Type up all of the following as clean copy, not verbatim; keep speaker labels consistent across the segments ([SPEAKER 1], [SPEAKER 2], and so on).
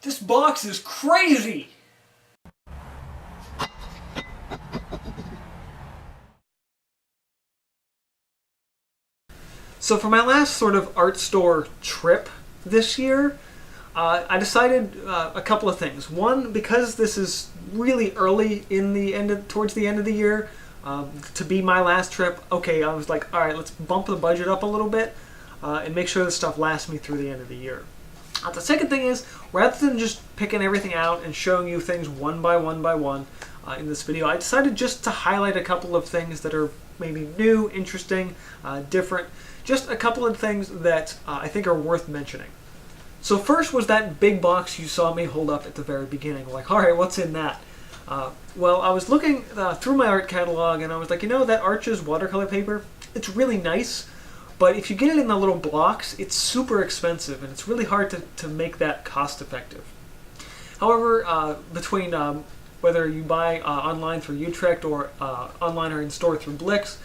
[SPEAKER 1] This box is crazy! So for my last sort of art store trip this year, I decided a couple of things. One, because this is really early in towards the end of the year, to be my last trip, okay, I was like, all right, let's bump the budget up a little bit and make sure this stuff lasts me through the end of the year. The second thing is, rather than just picking everything out and showing you things one by one in this video, I decided just to highlight a couple of things that are maybe new, interesting, different, just a couple of things that I think are worth mentioning. So first was that big box you saw me hold up at the very beginning. Like, all right, what's in that? Well, I was looking through my art catalog and I was like, that Arches watercolor paper, it's really nice. But if you get it in the little blocks, it's super expensive, and it's really hard to make that cost effective. However, between whether you buy online through Utrecht or online or in store through Blix,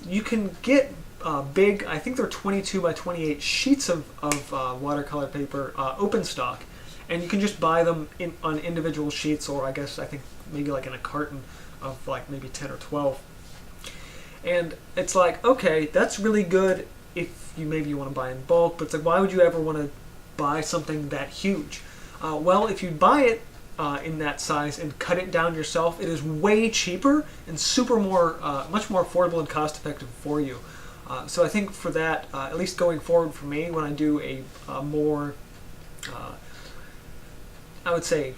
[SPEAKER 1] you can get big, I think they're 22 by 28 sheets of watercolor paper, open stock, and you can just buy them on individual sheets, or I think maybe like in a carton of like maybe 10 or 12. And it's like, okay, that's really good if you want to buy in bulk, but it's like, why would you ever want to buy something that huge? Well, if you buy it in that size and cut it down yourself, it is way cheaper and much more affordable and cost effective for you. So I think for that, at least going forward for me, when I do a more, I would say,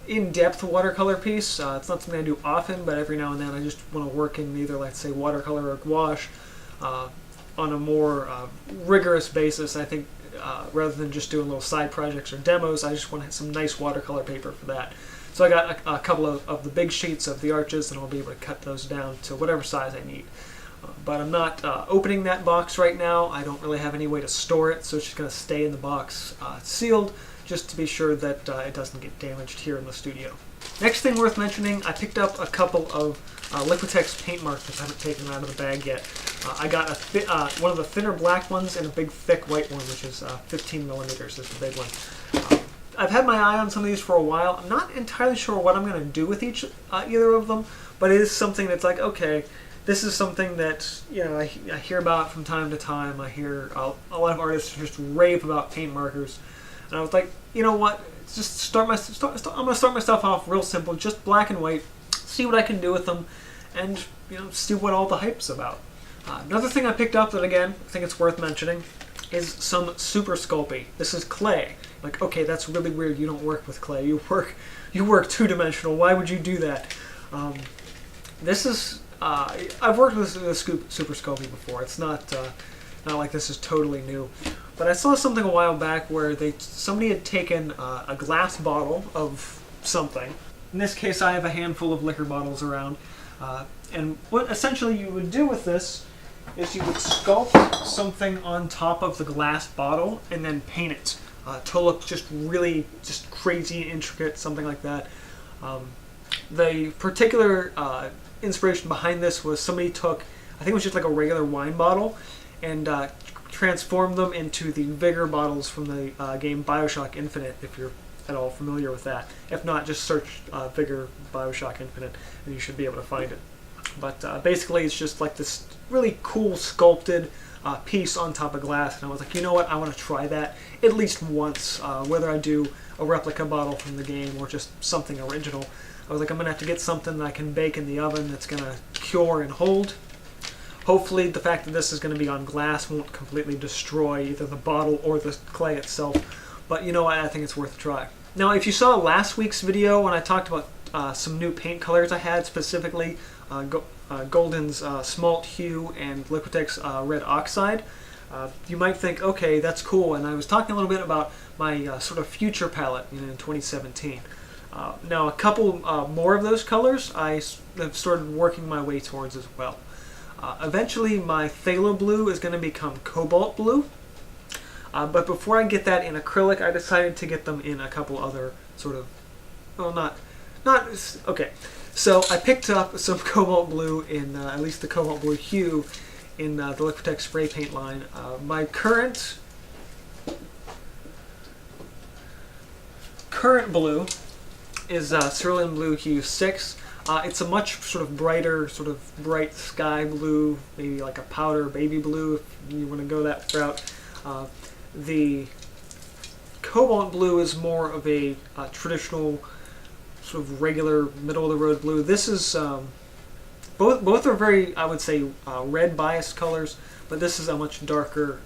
[SPEAKER 1] in-depth watercolor piece. It's not something I do often, but every now and then I just want to work in either, let's say, watercolor or gouache on a more rigorous basis. I think rather than just doing little side projects or demos, I just want some nice watercolor paper for that. So I got a couple of the big sheets of the Arches, and I'll be able to cut those down to whatever size I need. But I'm not opening that box right now. I don't really have any way to store it, so it's just going to stay in the box sealed, just to be sure that it doesn't get damaged here in the studio. Next thing worth mentioning, I picked up a couple of Liquitex paint markers. I haven't taken them out of the bag yet. I got one of the thinner black ones and a big thick white one, which is 15 millimeters is the big one. I've had my eye on some of these for a while. I'm not entirely sure what I'm going to do with either of them, but it is something that's like, okay, this is something that I hear about from time to time. I hear a lot of artists just rave about paint markers. And I was like, you know what? Just I'm going to start my stuff off real simple, just black and white. See what I can do with them, and see what all the hype's about. Another thing I picked up that again I think it's worth mentioning is some Super Sculpey. This is clay. Like, okay, that's really weird. You don't work with clay. You work two-dimensional. Why would you do that? This is I've worked with Super Sculpey before. It's not like this is totally new. But I saw something a while back where somebody had taken a glass bottle of something. In this case, I have a handful of liquor bottles around. And what essentially you would do with this is you would sculpt something on top of the glass bottle and then paint it to look just really crazy, intricate, something like that. The particular inspiration behind this was somebody took, I think it was just like a regular wine bottle, and transformed them into the Vigor bottles from the game BioShock Infinite, if you're at all familiar with that. If not, just search Vigor BioShock Infinite and you should be able to find it. But basically it's just like this really cool sculpted piece on top of glass, and I was like, you know what, I want to try that at least once, whether I do a replica bottle from the game or just something original. I was like, I'm going to have to get something that I can bake in the oven that's going to cure and hold. Hopefully the fact that this is going to be on glass won't completely destroy either the bottle or the clay itself, but you know what, I think it's worth a try. Now, if you saw last week's video when I talked about some new paint colors I had, specifically Golden's Smalt Hue and Liquitex Red Oxide, you might think, okay, that's cool, and I was talking a little bit about my sort of future palette in 2017. Now, a couple more of those colors I have started working my way towards as well. Eventually, my Phthalo Blue is going to become Cobalt Blue. But before I get that in acrylic, I decided to get them in a couple other sort of, well, okay. So I picked up some Cobalt Blue in, at least the Cobalt Blue hue, in the Liquitex spray paint line. My current current blue is Cerulean Blue Hue 6. It's a much sort of brighter, sort of bright sky blue, maybe like a powder baby blue if you want to go that route. The Cobalt Blue is more of a traditional, sort of regular, middle-of-the-road blue. This is, both are very, I would say, red biased colors, but this is a much darker,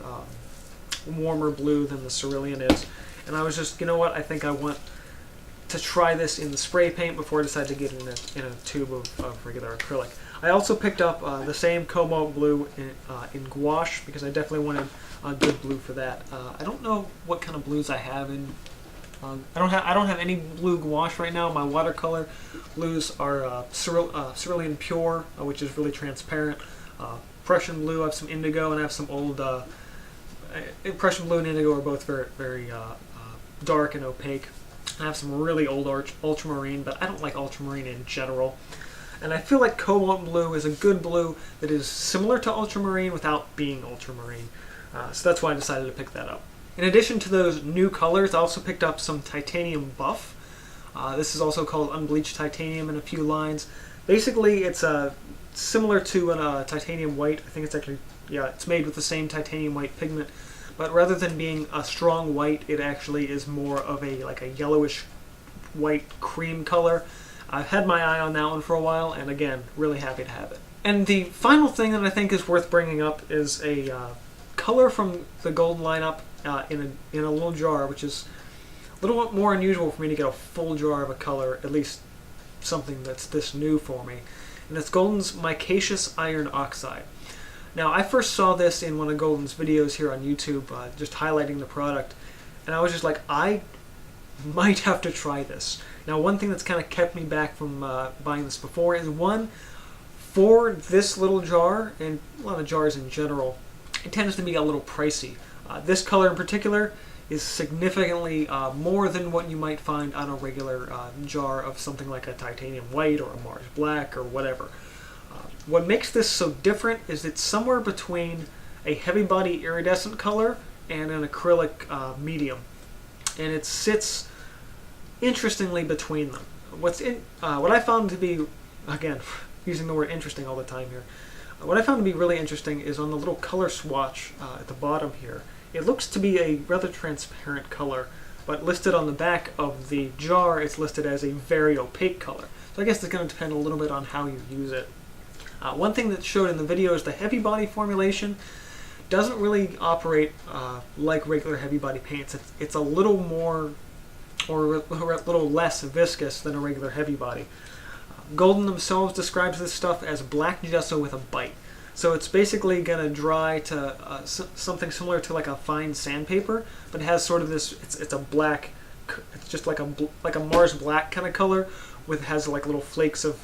[SPEAKER 1] warmer blue than the Cerulean is. And I was just, you know what, I think I want to try this in the spray paint before I decide to get in a tube of regular acrylic. I also picked up the same Cobalt Blue in gouache because I definitely wanted a good blue for that. I don't know what kind of blues I have in. I don't have any blue gouache right now. My watercolor blues are Cerulean Pure, which is really transparent. Prussian Blue. I have some indigo, and I have some old. Prussian Blue and indigo are both very dark and opaque. I have some really old ultramarine, but I don't like ultramarine in general. And I feel like Cobalt Blue is a good blue that is similar to ultramarine without being ultramarine. So that's why I decided to pick that up. In addition to those new colors, I also picked up some Titanium Buff. This is also called Unbleached Titanium in a few lines. Basically, it's similar to a Titanium White. I think it's actually, yeah, it's made with the same Titanium White pigment. But rather than being a strong white, it actually is more of a yellowish white cream color. I've had my eye on that one for a while, and again, really happy to have it. And the final thing that I think is worth bringing up is a color from the Golden lineup in a little jar, which is a little bit more unusual for me to get a full jar of a color, at least something that's this new for me. And it's Golden's Micaceous Iron Oxide. Now, I first saw this in one of Golden's videos here on YouTube, just highlighting the product, and I was just like, I might have to try this. Now, one thing that's kind of kept me back from buying this before is, one, for this little jar, and a lot of jars in general, it tends to be a little pricey. This color in particular is significantly more than what you might find on a regular jar of something like a Titanium White or a Mars Black or whatever. What makes this so different is it's somewhere between a heavy body iridescent color and an acrylic medium, and it sits interestingly between them. What I found to be, again, using the word interesting all the time here, what I found to be really interesting is on the little color swatch at the bottom here, it looks to be a rather transparent color, but listed on the back of the jar, it's listed as a very opaque color. So I guess it's going to depend a little bit on how you use it. One thing that showed in the video is the heavy body formulation doesn't really operate like regular heavy body paints. It's a little more, or a little less viscous than a regular heavy body. Golden themselves describes this stuff as black gesso with a bite. So it's basically going to dry to something similar to like a fine sandpaper, but it has sort of this, it's a black, it's just like a Mars Black kind of color, has like little flakes of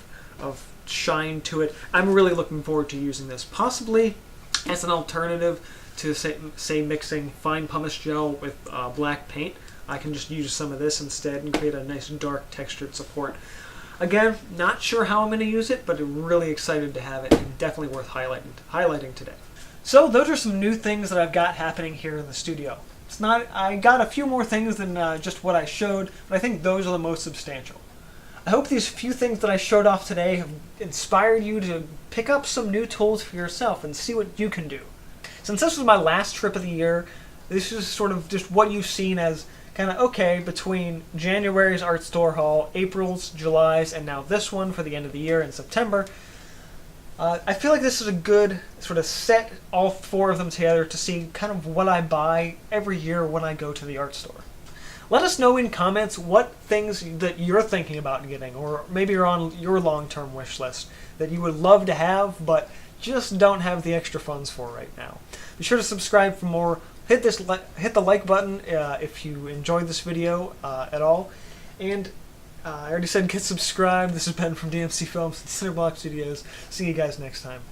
[SPEAKER 1] shine to it. I'm really looking forward to using this, possibly as an alternative to say mixing fine pumice gel with black paint. I can just use some of this instead and create a nice dark textured support. Again, not sure how I'm going to use it, but I'm really excited to have it, and definitely worth highlighting today. So those are some new things that I've got happening here in the studio. I got a few more things than just what I showed, but I think those are the most substantial. I hope these few things that I showed off today have inspired you to pick up some new tools for yourself and see what you can do. Since this was my last trip of the year, this is sort of just what you've seen as kind of okay between January's art store haul, April's, July's, and now this one for the end of the year in September. I feel like this is a good sort of set all four of them together to see kind of what I buy every year when I go to the art store. Let us know in comments what things that you're thinking about getting, or maybe you're on your long-term wish list that you would love to have, but just don't have the extra funds for right now. Be sure to subscribe for more. Hit the like button if you enjoyed this video at all. And I already said get subscribed. This has been from DMC Films and Cinderblock Studios. See you guys next time.